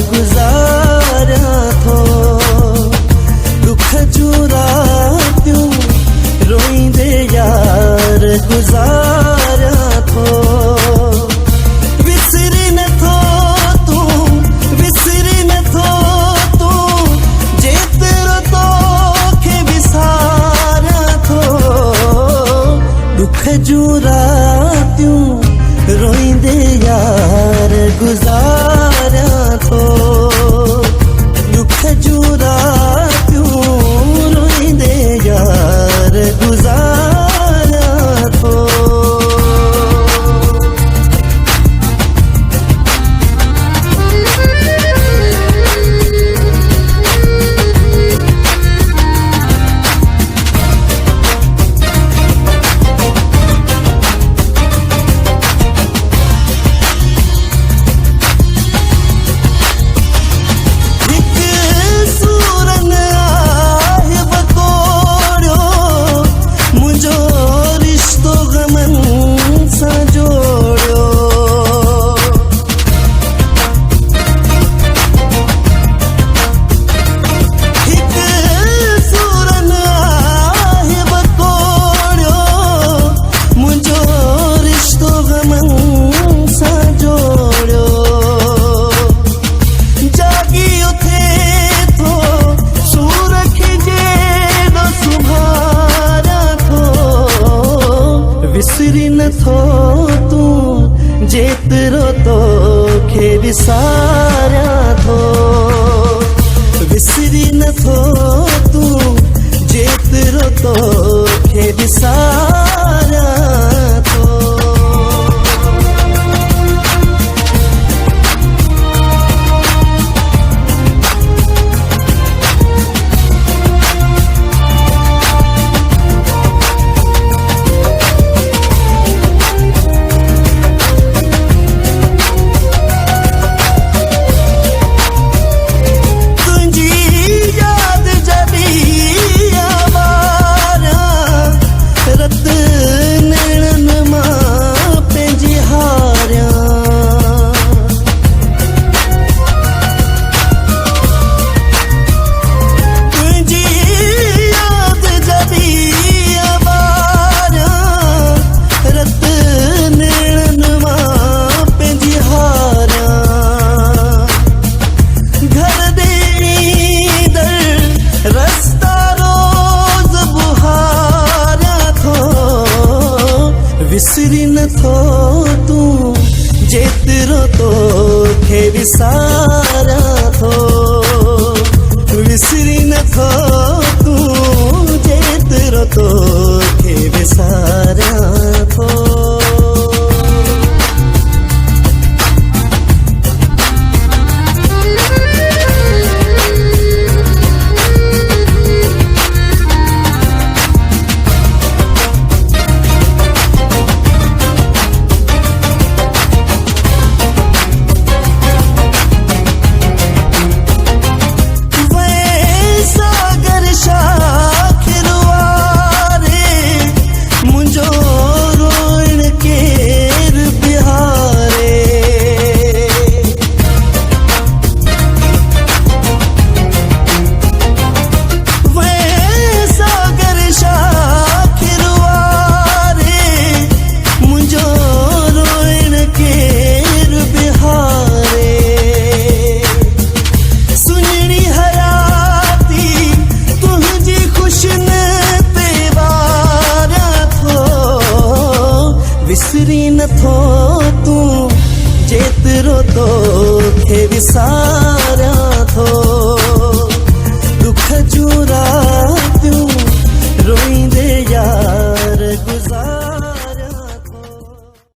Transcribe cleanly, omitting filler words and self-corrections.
गुज़ारियां थो दुख जूं रातियूं रोईंदे यार गुज़ारियां थो विसरी नथो तूं जेतिरो तोखे विसारियां थो दुख जूं रातियूं रोईंदे यार गुज़ारियां थो दुख जूं रातियूं रोईंदे यार गुज़ारियां थो विसरी नथो तूं जेतिरो तोखे विसारियां थो विसरी नथो तूं जेतिरो तोखे विसारियां थो विसरी नथो तूं जेतिरो तोखे विसारियां थो विसरी नथो तूं जेतिरो तोखे विसारियां थो विसरी नथो तूं जेतिरो तोखे विसारियां